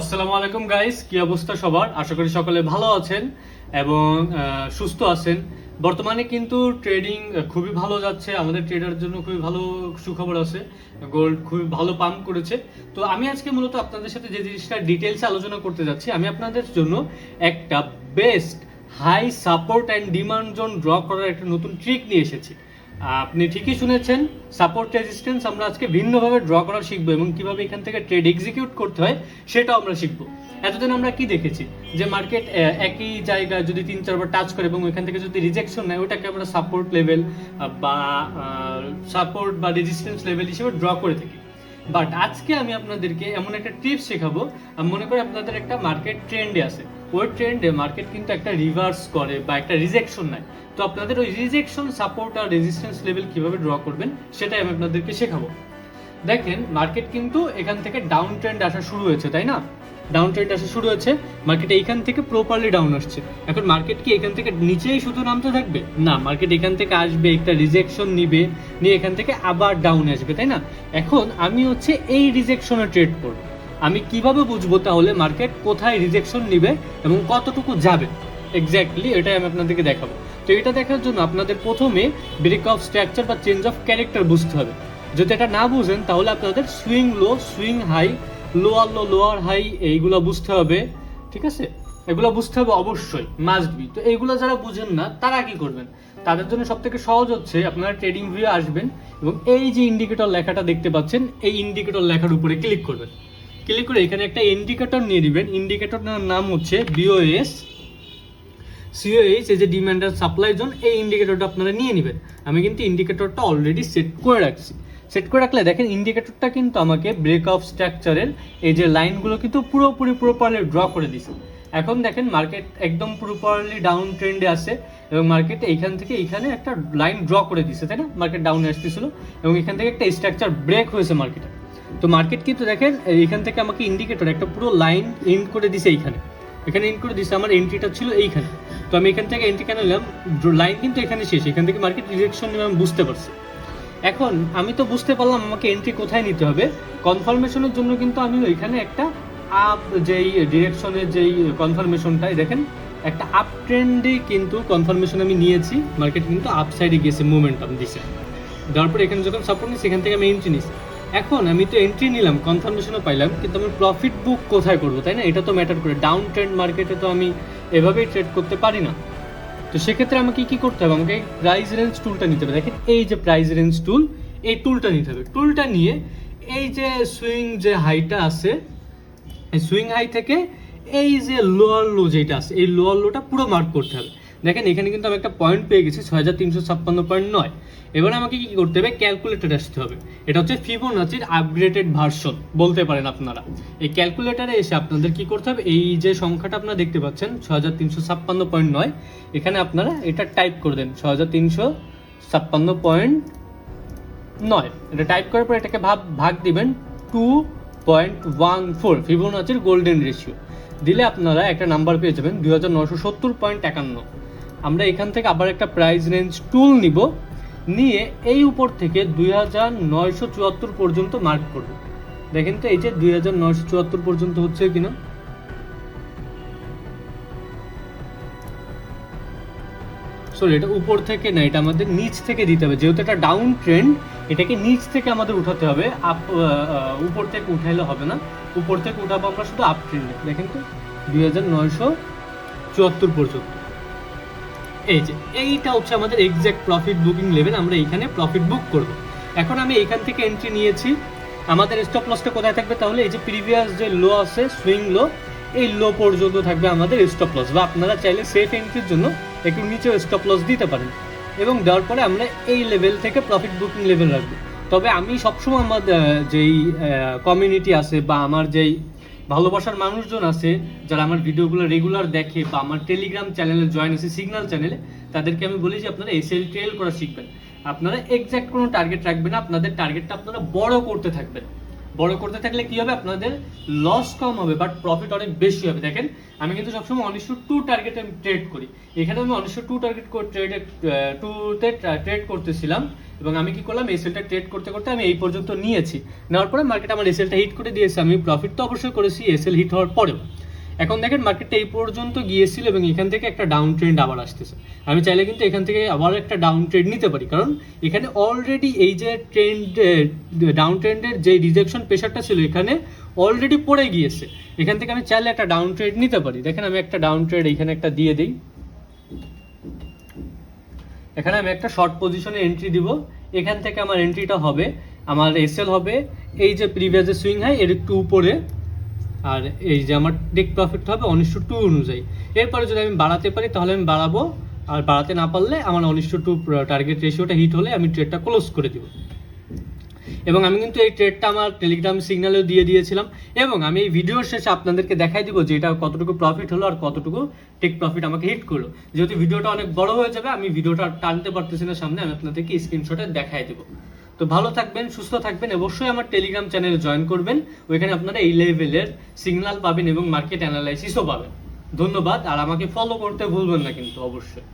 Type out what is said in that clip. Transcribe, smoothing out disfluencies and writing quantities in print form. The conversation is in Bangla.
আসসালামু আলাইকুম গাইস, কি অবস্থা সবার? আশা করি সকলে ভালো আছেন এবং সুস্থ আছেন। বর্তমানে কিন্তু ট্রেডিং খুবই ভালো যাচ্ছে, আমাদের ট্রেডার জন্য খুবই ভালো সুখবর আছে। গোল্ড খুবই ভালো পাম্প করেছে। তো আমি আজকে মূলত আপনাদের সাথে যে জিনিসটা ডিটেইলসে আলোচনা করতে যাচ্ছি, আমি আপনাদের জন্য একটা best high support and demand zone draw করার একটা নতুন ট্রিক নিয়ে এসেছি। আপনি ঠিকই শুনেছেন, সাপোর্ট রেজিস্ট্যান্স আমরা আজকে ভিন্নভাবে ড্র করা শিখবো এবং কিভাবে এখান থেকে ট্রেড এক্সিকিউট করতে হয় সেটাও আমরা শিখবো। এতদিন আমরা কি দেখেছি যে মার্কেট একই জায়গায় যদি 3-4 বার টাচ করে এবং ওইখান থেকে যদি রিজেকশন নেয়, ওটাকে আমরা সাপোর্ট লেভেল বা সাপোর্ট বা রেজিস্ট্যান্স লেভেল হিসেবে ড্র করে থাকি। বাট আজকে আমি আপনাদেরকে এমন একটা টিপস শেখাবো, আমি মনে করি আপনাদের একটা মার্কেট ট্রেন্ডে আছে, ওই ট্রেন্ডে মার্কেট কিন্তু একটা রিভার্স করে বা একটা রিজেকশন নেয়। তো আপনাদের ওই রিজেকশন, সাপোর্ট আর রেজিস্ট্যান্স লেভেল কিভাবে ড্র করবেন সেটাই আমি আপনাদেরকে শেখাবো। দেখেন, মার্কেট কিন্তু এখান থেকে ডাউন ট্রেন্ড আসা শুরু হয়েছে, তাই না? ডাউন ট্রেন্ড আসা শুরু হয়েছে, মার্কেট এইখান থেকে প্রপারলি ডাউন আসছে। এখন মার্কেট কি এখান থেকে নিচেই শুধু নামতে থাকবে? না, মার্কেট এখান থেকে আসবে, একটা রিজেকশন নিবে, নিয়ে এখান থেকে আবার ডাউন আসবে, তাই না? এখন আমি এই রিজেকশনে ট্রেড করব। আমি কিভাবে বুঝবো তাহলে মার্কেট কোথায় রিজেকশন নিবে এবং কতটুকু যাবে? এক্স্যাক্টলি এটাই আমি আপনাদেরকে দেখাবো। তো এটা দেখার জন্য আপনাদের প্রথমে ব্রেক অফ স্ট্রাকচার বা চেঞ্জ অফ ক্যারেক্টার বুঝতে হবে। যদি এটা না বুঝেন তাহলে আপনাদের swing low, swing high, lower low, lower high এইগুলো বুঝতে হবে। ঠিক আছে, এগুলো বুঝতে হবে অবশ্যই, মাস্ট বি। তো এইগুলো যারা বুঝেন না তারা কি করবেন? তাদের জন্য সব থেকে সহজ হচ্ছে আপনারা ট্রেডিং ভিউ আসবেন এবং এই যে ইন্ডিকেটর লেখাটা দেখতে পাচ্ছেন, এই ইন্ডিকেটর লেখার উপরে ক্লিক করবেন। ক্লিক করে এখানে একটা ইন্ডিকেটর নিয়ে নেবেন। ইন্ডিকেটরটার নাম হচ্ছে বিওএস সিওএইচ, এই যে ডিমান্ড আর সাপ্লাই জোন, এই ইন্ডিকেটরটা আপনারা নিয়ে নেবেন। আমি কিন্তু ইন্ডিকেটরটা অলরেডি সেট করে রাখছি। সেট করে রাখলে দেখেন ইন্ডিকেটরটা কিন্তু আমাকে ব্রেক অফ স্ট্রাকচারের এই যে লাইনগুলো কিন্তু পুরোপুরি প্রপারলি ড্র করে দিছে। এখন দেখেন মার্কেট একদম প্রপারলি ডাউন ট্রেন্ডে আছে এবং মার্কেট এইখান থেকে এইখানে একটা লাইন ড্র করে দিছে, তাই না? মার্কেট ডাউনে আসতেছিল এবং এখান থেকে একটা স্ট্রাকচার ব্রেক হয়েছে মার্কেটে। তো মার্কেট কিন্তু দেখেন এইখান থেকে আমাকে ইন্ডিকেটর একটা পুরো লাইন এন্ড করে দিছে এইখানে, এখানে এন্ড করে দিছে। আমার এন্ট্রিটা ছিল এইখানে, তো আমি এখান থেকে এন্ট্রি কেন নিলাম? লাইন কিন্তু এখানে শেষ, এখান থেকে মার্কেট রিজেকশন নেবে আমি বুঝতে পারছি। এখন আমি তো বুঝতে পারলাম আমাকে এন্ট্রি কোথায় নিতে হবে। কনফার্মেশনের জন্য কিন্তু আমি ওইখানে একটা আপ, যেই ডিরেকশনের যেই কনফার্মেশনটাই দেখেন, একটা আপ ট্রেন্ডে কিন্তু কনফার্মেশন আমি নিয়েছি। মার্কেট কিন্তু আপ সাইডে গেছে, মোমেন্টাম দিছে। দেওয়ার পর এখানে যখন সাপোর্ট নিচ্ছি, এখান থেকে আমি এন্ট্রি নিচ্ছি। এখন আমি তো এন্ট্রি নিলাম, কনফার্মেশনও পাইলাম, কিন্তু আমি প্রফিট বুক কোথায় করবো, তাই না? এটা তো ম্যাটার করে। ডাউন ট্রেন্ড মার্কেটে তো আমি এভাবেই ট্রেড করতে পারি না। তো সেক্ষেত্রে আমাকে কি করতে হবে? আমাকে প্রাইস রেঞ্জ টুলটা নিতে হবে। দেখেন এই যে প্রাইস রেঞ্জ টুল, এই টুলটা নিতে হবে। টুলটা নিয়ে এই যে সুইং যে হাইটা আছে, এই সুইং হাই থেকে এই যে লোয়ার লো যেটা আছে, এই লোয়ার লোটা পুরো মার্ক করতে হবে। দেখেন এখানে কিন্তু আমি একটা পয়েন্ট পেয়ে গেছি 6356.9। এবার আমাকে কি করতে হবে? ক্যালকুলেটরে আসতে হবে। এটা হচ্ছে ফিবোনাচির আপগ্রেডেড ভার্সন বলতে পারেন আপনারা। এই ক্যালকুলেটরে এসে আপনাদের কি করতে হবে? এই যে সংখ্যাটা আপনারা দেখতে পাচ্ছেন 6356.9, এখানে আপনারা এটা টাইপ করে দেন 6356.9। এটা টাইপ করার পর এটাকে ভাগ দিবেন 2.14, ফিবোনাচির গোল্ডেন রেশিও দিলে আপনারা একটা নাম্বার পেয়ে যাবেন 2970.51। আমরা এখান থেকে আবার একটা প্রাইস রেঞ্জ টুল নিব, নিয়ে এই উপর থেকে 2974 পর্যন্ত মার্ক করব। দেখেন তো এই যে 2974 পর্যন্ত হচ্ছে কিনা। সরি, এটা উপর থেকে না, এটা আমাদের নিচ থেকে দিতে হবে, যেহেতু এটা ডাউন ট্রেন্ড। এটাকে নিচ থেকে আমাদের উঠাতে হবে, আপ উপর থেকে উঠাইলে হবে না। উপর থেকে উঠাবো আমরা শুধু আপ ট্রেন্ডে। দেখেন তো 2974 পর্যন্ত। এই যে এইটা হচ্ছে আমাদের এক্সাক্ট প্রফিট বুকিং লেভেল, আমরা এইখানে প্রফিট বুক করব। এখন আমি এইখান থেকে এন্ট্রি নিয়েছি। আমাদের স্টপ লসটা কোথায় থাকবে তাহলে? এই যে প্রিভিয়াস যে লো আছে, সুইং লো, এই লো পর্যন্ত থাকবে আমাদের স্টপ লস। বা আপনারা চাইলে সেফ এন্ট্রির জন্য একটু নিচেও স্টপ লস দিতে পারেন এবং দেওয়ার পরে আমরা এই লেভেল থেকে প্রফিট বুকিং লেভেল রাখবো। তবে আমি সবসময় আমার যেই কমিউনিটি আছে বা আমার যেই ভালোবাসার মানুষজন আছে যারা আমার ভিডিওগুলো রেগুলার দেখে বা আমার টেলিগ্রাম চ্যানেলে জয়েন আছে, সিগন্যাল চ্যানেলে, তাদেরকে আমি বলি যে আপনারা এসএল ট্রেল করা শিখবেন। আপনারা এক্স্যাক্ট কোনো টার্গেট রাখবেন না, আপনাদের টার্গেটটা আপনারা বড় করতে থাকবেন। বড় করতে থাকলে কি হবে, আপনাদের লস কম হবে বাট প্রফিট অনেক বেশি হবে। দেখেন আমি কিন্তু সবসময় 1:2 টার্গেটে আমি ট্রেড করি, এখানে আমি 1:2 টার্গেট টুতে ট্রেড করতেছিলাম, এবং আমি কি করলাম, এসএলটা ট্রেড করতে করতে আমি এই পর্যন্ত নিয়েছি। নেওয়ার পরে মার্কেট আমার এসএলটা হিট করে দিয়েছে, আমি প্রফিট তো অবশ্যই করেছি এসএল হিট হওয়ার পরেও। এখন দেখেন মার্কেটটা এই পর্যন্ত গিয়েছিল এবং এখান থেকে একটা ডাউন ট্রেন্ড আবার আসতেছে। আমি চাইলে কিন্তু এখান থেকে আবার একটা ডাউন ট্রেন্ড নিতে পারি, কারণ এখানে অলরেডি এই যে ডাউন ট্রেন্ডের যে রিজেকশন প্রেশারটা ছিল এখানে অলরেডি পড়ে গিয়েছে। এখান থেকে আমি চাইলে একটা ডাউন ট্রেড নিতে পারি। দেখেন আমি একটা ডাউন ট্রেড এখানে একটা দিয়ে দিই, এখানে আমি একটা শর্ট পজিশনে এন্ট্রি দিব। এখান থেকে আমার এন্ট্রিটা হবে, আমার এসএল হবে এই যে প্রিভিয়াস সুইং হাই এর একটু উপরে, আর এই যে আমার টেক প্রফিট হবে 1:2 অনুযায়ী। এরপরে যদি আমি বাড়াতে পারি তাহলে আমি বাড়াবো, আর বাড়াতে না পারলে আমার 1:2 টার্গেট রেশিওটা হিট হলে আমি ট্রেডটা ক্লোজ করে দিব। এবং আমি কিন্তু এই ট্রেডটা আমার টেলিগ্রাম সিগন্যালেও দিয়ে দিয়েছিলাম, এবং আমি এই ভিডিওর শেষে আপনাদেরকে দেখাই দিব যে এটা কতটুকু প্রফিট হলো আর কতটুকু টেক প্রফিট আমাকে হিট করলো। যেহেতু ভিডিওটা অনেক বড় হয়ে যাবে, আমি ভিডিওটা টানতে পারতেছি না সামনে, আমি আপনাদেরকে স্ক্রিনশটে দেখাই দেবো। তো ভালো থাকবেন, সুস্থ থাকবেন, অবশ্যই আমার টেলিগ্রাম চ্যানেলে জয়েন করবেন, ওইখানে আপনারা এই লেভেলের সিগন্যাল পাবেন এবং মার্কেট অ্যানালাইসিসও পাবেন। ধন্যবাদ, আর আমাকে ফলো করতে ভুলবেন না কিন্তু অবশ্যই।